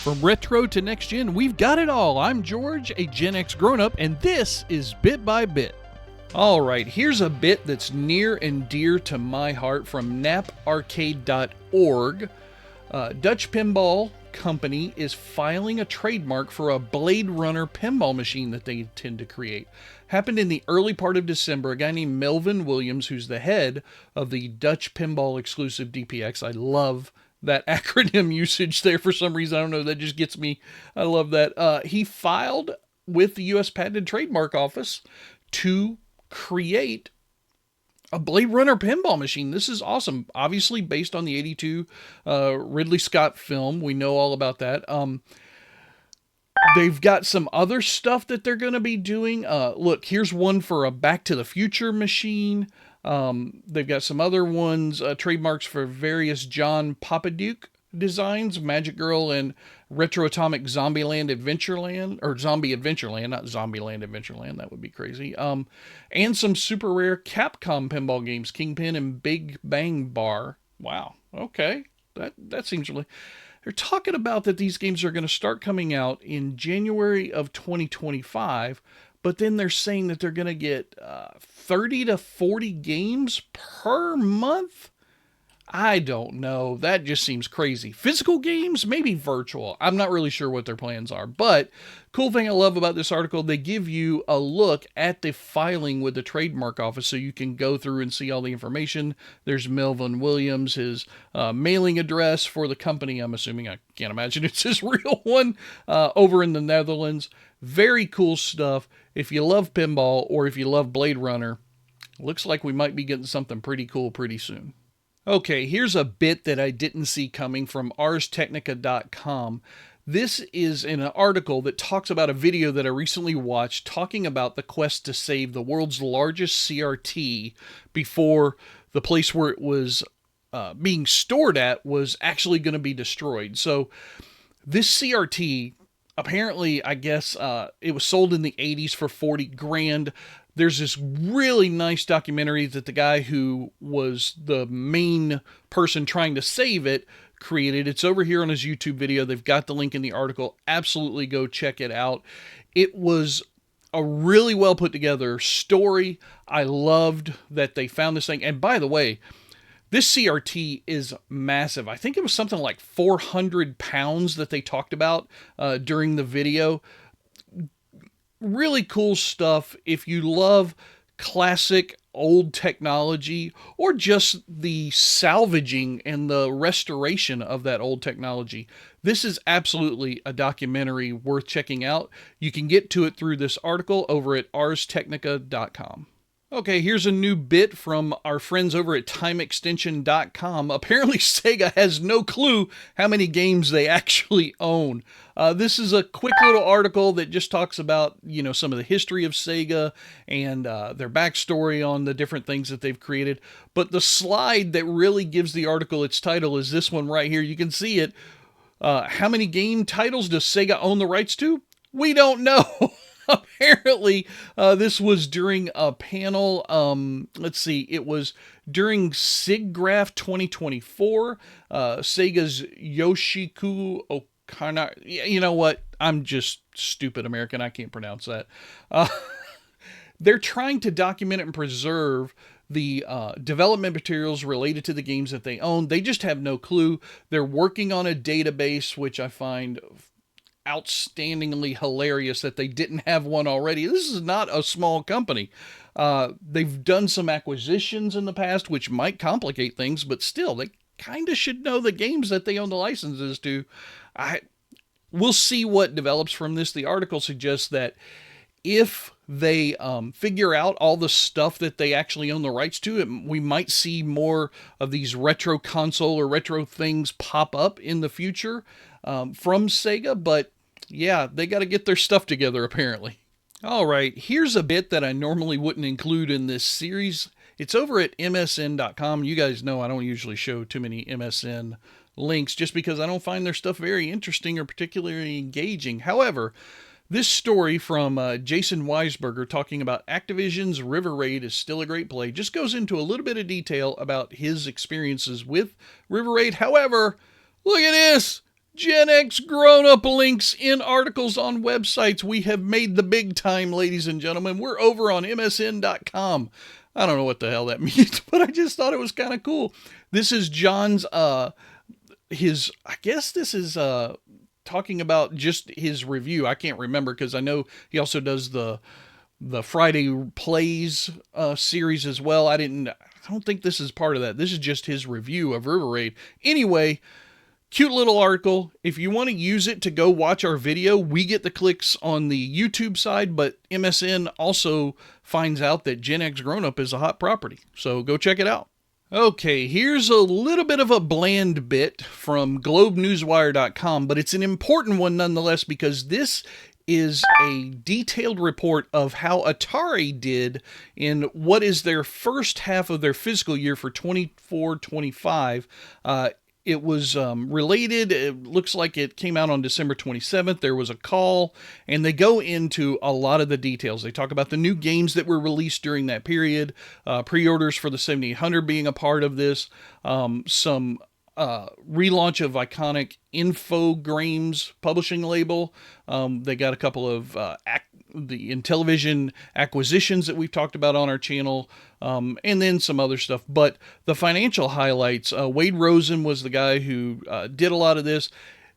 From retro to next gen, we've got it all. I'm George, a Gen X grown-up, and this is Bit by Bit. Alright, here's a bit that's near and dear to my heart from naparcade.org. Dutch Pinball Company is filing a trademark for a Blade Runner pinball machine that they intend to create. Happened in the early part of December. A guy named Melvin Williams, who's the head of the Dutch Pinball exclusive DPX. I love that acronym usage there for some reason. I don't know, that just gets me. I love that. He filed with the U.S. Patent and Trademark Office to create a Blade Runner pinball machine. This is awesome. Obviously based on the 82 Ridley Scott film. We know all about that. They've got some other stuff that they're going to be doing. Look, here's one for a Back to the Future machine. They've got some other ones, trademarks for various John Papaduke designs, Magic Girl and Retro Atomic Zombieland Adventureland, or Zombie Adventureland, not Zombieland Adventureland, that would be crazy. And some super rare Capcom pinball games, Kingpin and Big Bang Bar. Wow, okay, that seems really... They're talking about that these games are going to start coming out in January of 2025, but then they're saying that they're going to get 30 to 40 games per month? I don't know. That just seems crazy. Physical games? Maybe virtual. I'm not really sure what their plans are. But cool thing I love about this article, they give you a look at the filing with the trademark office so you can go through and see all the information. There's Melvin Williams, his mailing address for the company. I'm assuming, I can't imagine it's his real one, over in the Netherlands. Very cool stuff. If you love pinball or if you love Blade Runner, looks like we might be getting something pretty cool pretty soon. Okay, here's a bit that I didn't see coming from arstechnica.com. This is an article that talks about a video that I recently watched talking about the quest to save the world's largest CRT before the place where it was being stored at was actually going to be destroyed. So this CRT, apparently, I guess it was sold in the 80s for 40 grand. There's this really nice documentary that the guy who was the main person trying to save it created. It's over here on his YouTube video. They've got the link in the article. Absolutely go check it out. It was a really well put together story. I loved that they found this thing. And by the way, this CRT is massive. I think it was something like 400 pounds that they talked about during the video. Really cool stuff. If you love classic old technology or just the salvaging and the restoration of that old technology, this is absolutely a documentary worth checking out. You can get to it through this article over at arstechnica.com. Okay, here's a new bit from our friends over at timeextension.com. Apparently Sega has no clue how many games they actually own. This is a quick little article that just talks about, some of the history of Sega and their backstory on the different things that they've created. But the slide that really gives the article its title is this one right here. You can see it. How many game titles does Sega own the rights to? We don't know. Apparently, this was during a panel, let's see, it was during SIGGRAPH 2024, Sega's Yoshiko Okana, you know what, I'm just stupid American, I can't pronounce that. They're trying to document and preserve the development materials related to the games that they own. They just have no clue. They're working on a database, which I find outstandingly hilarious that they didn't have one already. This is not a small company. They've done some acquisitions in the past, which might complicate things, but still, they kind of should know the games that they own the licenses to. We'll see what develops from this. The article suggests that if they figure out all the stuff that they actually own the rights to, we might see more of these retro console or retro things pop up in the future from Sega, but yeah, they got to get their stuff together apparently. All right, here's a bit that I normally wouldn't include in this series. It's over at msn.com. You guys know I don't usually show too many MSN links just because I don't find their stuff very interesting or particularly engaging. However, this story from Jason Weisberger talking about Activision's River Raid is still a great play just goes into a little bit of detail about his experiences with River Raid. However, look at this. Gen X grown-up links in articles on websites. We have made the big time, ladies and gentlemen. We're over on MSN.com. I don't know what the hell that means, but I just thought it was kind of cool. This is John's, I guess this is, talking about just his review. I can't remember because I know he also does the Friday Plays series as well. I don't think this is part of that. This is just his review of River Raid. Anyway, cute little article. If you want to use it to go watch our video, we get the clicks on the YouTube side, but MSN also finds out that Gen X Grown Up is a hot property. So go check it out. Okay, here's a little bit of a bland bit from GlobeNewsWire.com, but it's an important one nonetheless because this is a detailed report of how Atari did in what is their first half of their fiscal year for 24-25. It was related. It looks like it came out on December 27th. There was a call, and they go into a lot of the details. They talk about the new games that were released during that period, pre-orders for the 7800 being a part of this, some relaunch of iconic Infogrames publishing label. They got a couple of the Intellivision acquisitions that we've talked about on our channel, and then some other stuff. But the financial highlights, Wade Rosen was the guy who did a lot of this.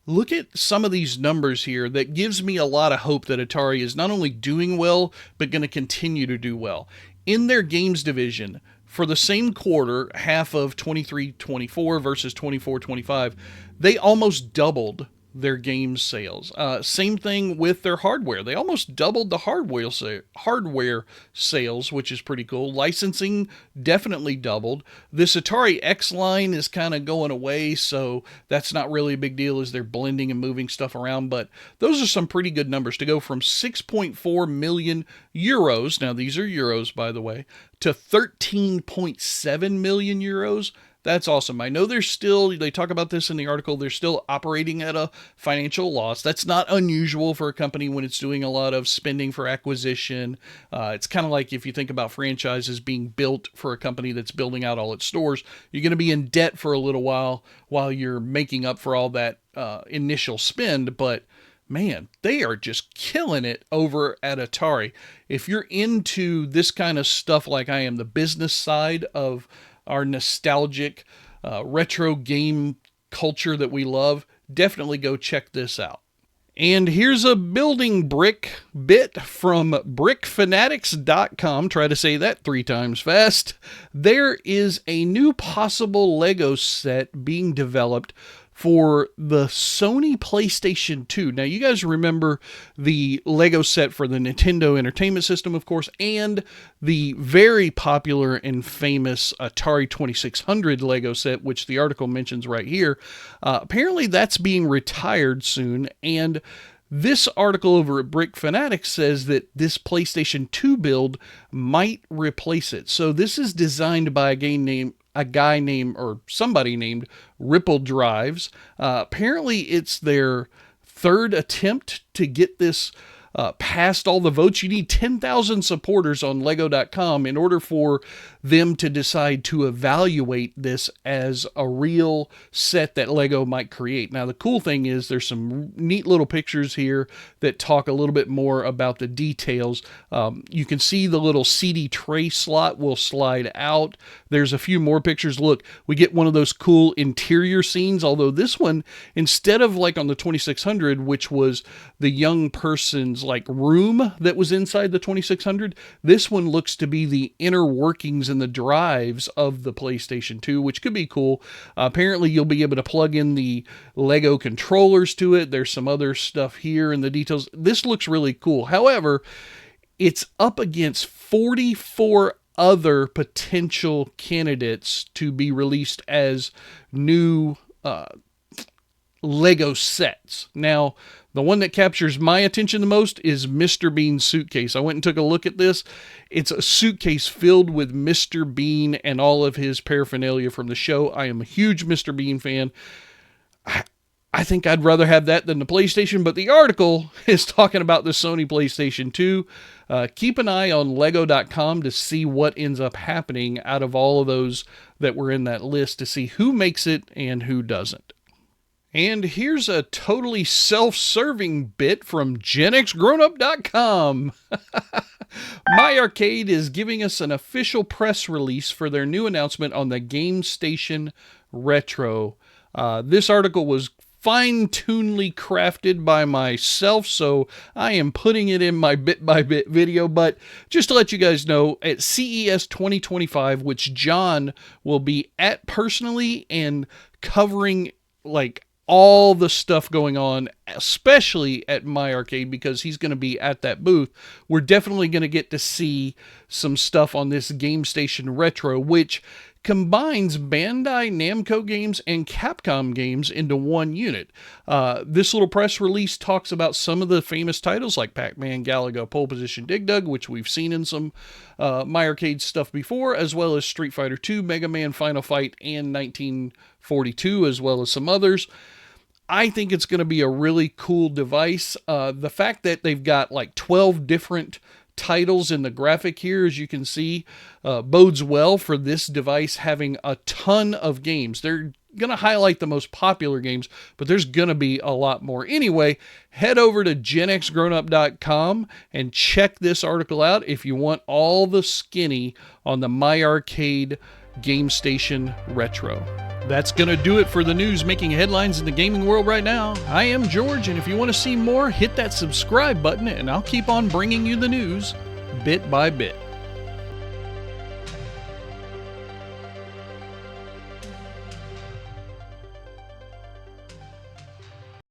Look at some of these numbers here. That gives me a lot of hope that Atari is not only doing well, but going to continue to do well. In their games division, for the same quarter, half of 23-24 versus 24-25, they almost doubled their games sales. Same thing with their hardware. They almost doubled the hardware sales, which is pretty cool. Licensing definitely doubled. This Atari X line is kind of going away, so that's not really a big deal as they're blending and moving stuff around, but those are some pretty good numbers to go from 6.4 million euros, now these are euros by the way, to 13.7 million euros. That's awesome. I know they talk about this in the article, they're still operating at a financial loss. That's not unusual for a company when it's doing a lot of spending for acquisition. It's kind of like if you think about franchises being built for a company that's building out all its stores, you're going to be in debt for a little while you're making up for all that initial spend, but man, they are just killing it over at Atari. If you're into this kind of stuff like I am, the business side of our nostalgic retro game culture that we love, definitely go check this out. And here's a building brick bit from brickfanatics.com. Try to say that 3 times fast. There is a new possible Lego set being developed for the Sony PlayStation 2. Now, you guys remember the Lego set for the Nintendo Entertainment System, of course, and the very popular and famous Atari 2600 Lego set, which the article mentions right here. Apparently, that's being retired soon, and this article over at Brick Fanatics says that this PlayStation 2 build might replace it. So this is designed by somebody named Ripple Drives. Apparently it's their third attempt to get this past all the votes. You need 10,000 supporters on Lego.com in order for them to decide to evaluate this as a real set that Lego might create. Now, the cool thing is there's some neat little pictures here that talk a little bit more about the details. You can see the little CD tray slot will slide out. There's a few more pictures. Look, we get one of those cool interior scenes, although this one, instead of like on the 2600, which was the young person's like room that was inside the 2600, this one looks to be the inner workings and the drives of the PlayStation 2, which could be cool. Apparently you'll be able to plug in the Lego controllers to it. There's some other stuff here in the details. This looks really cool. However, it's up against 44 other potential candidates to be released as new Lego sets. Now, the one that captures my attention the most is Mr. Bean's suitcase. I went and took a look at this. It's a suitcase filled with Mr. Bean and all of his paraphernalia from the show. I am a huge Mr. Bean fan. I think I'd rather have that than the PlayStation, but the article is talking about the Sony PlayStation 2. Keep an eye on Lego.com to see what ends up happening out of all of those that were in that list to see who makes it and who doesn't. And here's a totally self-serving bit from GenXGrownUp.com. My Arcade is giving us an official press release for their new announcement on the Gamestation Retro. This article was fine-tunedly crafted by myself, so I am putting it in my bit-by-bit video. But just to let you guys know, at CES 2025, which John will be at personally and covering like all the stuff going on, especially at My Arcade, because he's going to be at that booth, we're definitely going to get to see some stuff on this Gamestation Retro, which combines Bandai Namco games and Capcom games into one unit. This little press release talks about some of the famous titles like Pac-Man, Galaga, Pole Position, Dig Dug, which we've seen in some My Arcade stuff before, as well as Street Fighter II, Mega Man, Final Fight, and 1942, as well as some others. I think it's going to be a really cool device. The fact that they've got like 12 different titles in the graphic here, as you can see, bodes well for this device having a ton of games. They're going to highlight the most popular games, but there's going to be a lot more. Anyway, head over to GenXGrownUp.com and check this article out if you want all the skinny on the My Arcade Gamestation Retro. That's going to do it for the news making headlines in the gaming world right now. I am George, and if you want to see more, hit that subscribe button, and I'll keep on bringing you the news bit by bit.